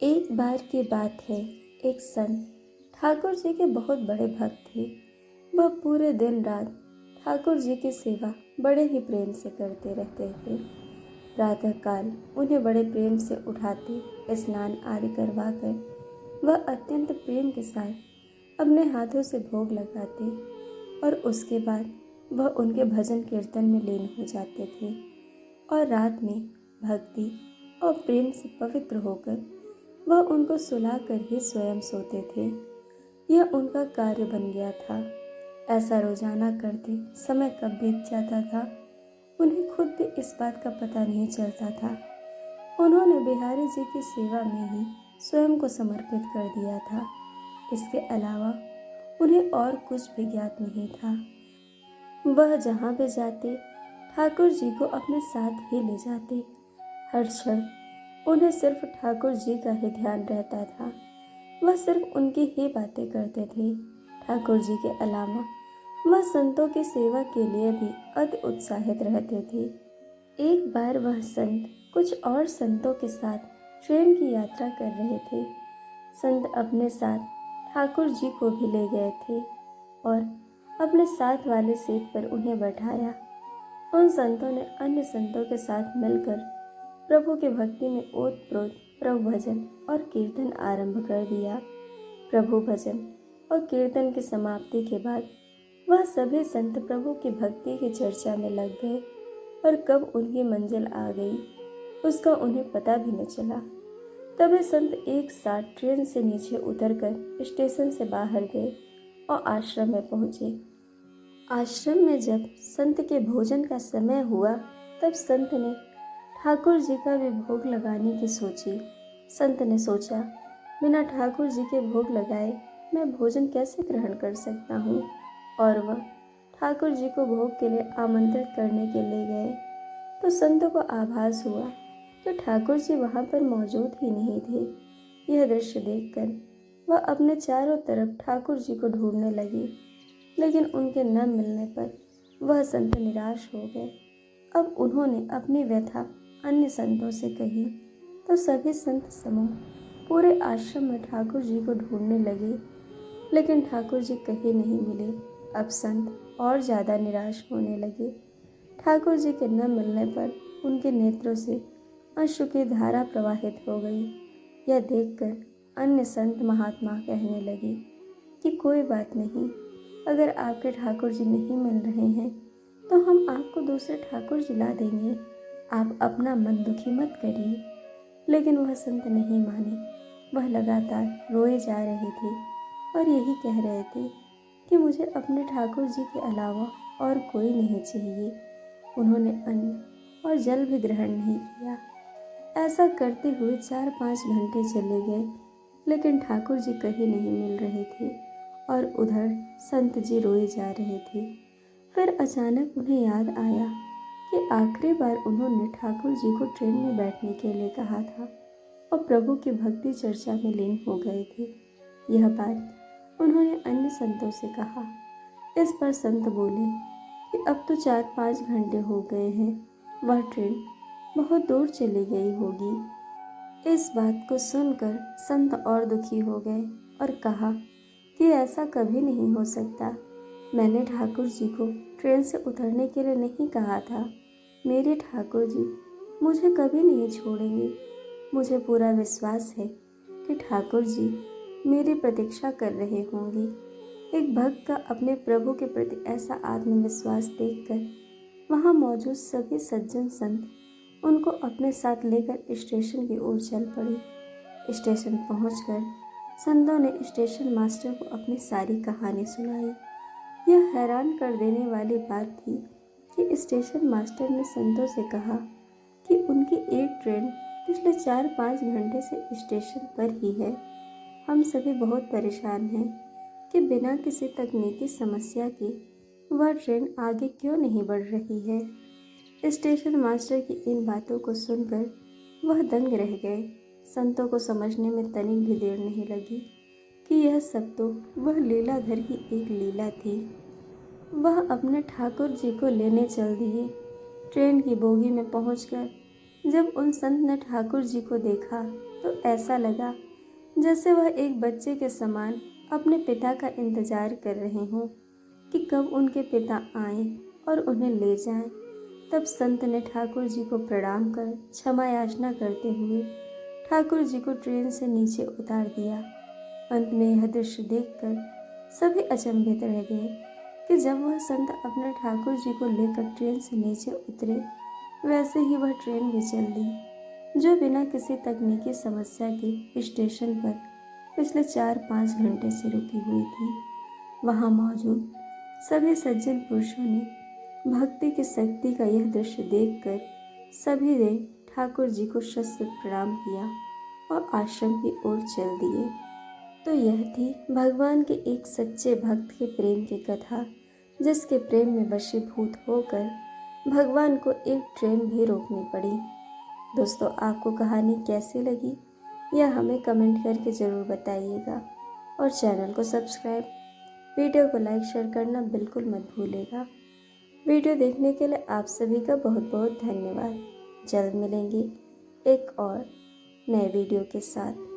एक बार की बात है। एक संत ठाकुर जी के बहुत बड़े भक्त थे। वह पूरे दिन रात ठाकुर जी की सेवा बड़े ही प्रेम से करते रहते थे। प्रातःकाल उन्हें बड़े प्रेम से उठाते, स्नान आदि करवाकर वह अत्यंत प्रेम के साथ अपने हाथों से भोग लगाते और उसके बाद वह उनके भजन कीर्तन में लीन हो जाते थे और रात में भक्ति और प्रेम से पवित्र होकर वह उनको सुलाकर ही स्वयं सोते थे। यह उनका कार्य बन गया था। ऐसा रोजाना करते समय कब बीत जाता था उन्हें खुद भी इस बात का पता नहीं चलता था। उन्होंने बिहारी जी की सेवा में ही स्वयं को समर्पित कर दिया था। इसके अलावा उन्हें और कुछ भी ज्ञात नहीं था। वह जहाँ भी जाते ठाकुर जी को अपने साथ ही ले जाते। हर क्षण उन्हें सिर्फ ठाकुर जी का ही ध्यान रहता था। वह सिर्फ उनकी ही बातें करते थे। ठाकुर जी के अलावा वह संतों की सेवा के लिए भी अति उत्साहित रहते थे। एक बार वह संत कुछ और संतों के साथ ट्रेन की यात्रा कर रहे थे। संत अपने साथ ठाकुर जी को भी ले गए थे और अपने साथ वाले सीट पर उन्हें बैठाया। उन संतों ने अन्य संतों के साथ मिलकर प्रभु की भक्ति में ओतप्रोत प्रभु भजन और कीर्तन आरंभ कर दिया। प्रभु भजन और कीर्तन की समाप्ति के बाद वह सभी संत प्रभु की भक्ति की चर्चा में लग गए और कब उनकी मंजिल आ गई उसका उन्हें पता भी न चला। तभी संत एक साथ ट्रेन से नीचे उतरकर स्टेशन से बाहर गए और आश्रम में पहुंचे। आश्रम में जब संत के भोजन का समय हुआ तब संत ने ठाकुर जी का भी भोग लगाने की सोची। संत ने सोचा, बिना ठाकुर जी के भोग लगाए मैं भोजन कैसे ग्रहण कर सकता हूँ। और वह ठाकुर जी को भोग के लिए आमंत्रित करने के लिए गए तो संत को आभास हुआ कि ठाकुर जी वहाँ पर मौजूद ही नहीं थे। यह दृश्य देखकर वह अपने चारों तरफ ठाकुर जी को ढूंढने लगी, लेकिन उनके न मिलने पर वह संत निराश हो गए। अब उन्होंने अपनी व्यथा अन्य संतों से कही तो सभी संत समूह पूरे आश्रम में ठाकुर जी को ढूंढने लगे, लेकिन ठाकुर जी कहीं नहीं मिले। अब संत और ज़्यादा निराश होने लगे। ठाकुर जी के न मिलने पर उनके नेत्रों से अश्रु की धारा प्रवाहित हो गई। यह देखकर अन्य संत महात्मा कहने लगे कि कोई बात नहीं, अगर आपके ठाकुर जी नहीं मिल रहे हैं तो हम आपको दूसरे ठाकुर जी ला देंगे, आप अपना मन दुखी मत करिए। लेकिन वह संत नहीं माने। वह लगातार रोए जा रहे थे और यही कह रहे थे कि मुझे अपने ठाकुर जी के अलावा और कोई नहीं चाहिए। उन्होंने अन्न और जल भी ग्रहण नहीं किया। ऐसा करते हुए 4-5 घंटे चले गए, लेकिन ठाकुर जी कहीं नहीं मिल रहे थे और उधर संत जी रोए जा रहे थे। फिर अचानक उन्हें याद आया कि आखिरी बार उन्होंने ठाकुर जी को ट्रेन में बैठने के लिए कहा था और प्रभु की भक्ति चर्चा में लीन हो गए थे। यह बात उन्होंने अन्य संतों से कहा। इस पर संत बोले कि अब तो 4-5 घंटे हो गए हैं, वह ट्रेन बहुत दूर चली गई होगी। इस बात को सुनकर संत और दुखी हो गए और कहा कि ऐसा कभी नहीं हो सकता। मैंने ठाकुर जी को ट्रेन से उतरने के लिए नहीं कहा था। मेरे ठाकुर जी मुझे कभी नहीं छोड़ेंगे। मुझे पूरा विश्वास है कि ठाकुर जी मेरी प्रतीक्षा कर रहे होंगे। एक भक्त का अपने प्रभु के प्रति ऐसा आत्मविश्वास देखकर वहाँ मौजूद सभी सज्जन संत उनको अपने साथ लेकर स्टेशन की ओर चल पड़े। स्टेशन पहुंचकर संतों ने स्टेशन मास्टर को अपनी सारी कहानी सुनाई। यह हैरान कर देने वाली बात थी कि स्टेशन मास्टर ने संतों से कहा कि उनकी एक ट्रेन पिछले 4-5 घंटे से स्टेशन पर ही है। हम सभी बहुत परेशान हैं कि बिना किसी तकनीकी समस्या के वह ट्रेन आगे क्यों नहीं बढ़ रही है। स्टेशन मास्टर की इन बातों को सुनकर वह दंग रह गए। संतों को समझने में तनिक भी देर नहीं लगी कि यह सब तो वह लीलाधर की एक लीला थी। वह अपने ठाकुर जी को लेने चल दिए। ट्रेन की बोगी में पहुंचकर जब उन संत ने ठाकुर जी को देखा तो ऐसा लगा जैसे वह एक बच्चे के समान अपने पिता का इंतजार कर रहे हों कि कब उनके पिता आएं और उन्हें ले जाएं। तब संत ने ठाकुर जी को प्रणाम कर क्षमा याचना करते हुए ठाकुर जी को ट्रेन से नीचे उतार दिया। अंत में यह दृश्य देखकर सभी अचंभित रह गए कि जब वह संत अपने ठाकुर जी को लेकर ट्रेन से नीचे उतरे, वैसे ही वह ट्रेन भी चल दी जो बिना किसी तकनीकी समस्या के स्टेशन पर पिछले 4-5 घंटे से रुकी हुई थी। वहां मौजूद सभी सज्जन पुरुषों ने भक्ति की शक्ति का यह दृश्य देखकर सभी ने ठाकुर जी को शत प्रणाम किया और आश्रम की ओर चल दिए। तो यह थी भगवान के एक सच्चे भक्त के प्रेम की कथा, जिसके प्रेम में वशीभूत होकर भगवान को एक ट्रेन भी रोकनी पड़ी। दोस्तों, आपको कहानी कैसी लगी यह हमें कमेंट करके ज़रूर बताइएगा और चैनल को सब्सक्राइब, वीडियो को लाइक शेयर करना बिल्कुल मत भूलिएगा। वीडियो देखने के लिए आप सभी का बहुत बहुत धन्यवाद। जल्द मिलेंगे एक और नए वीडियो के साथ।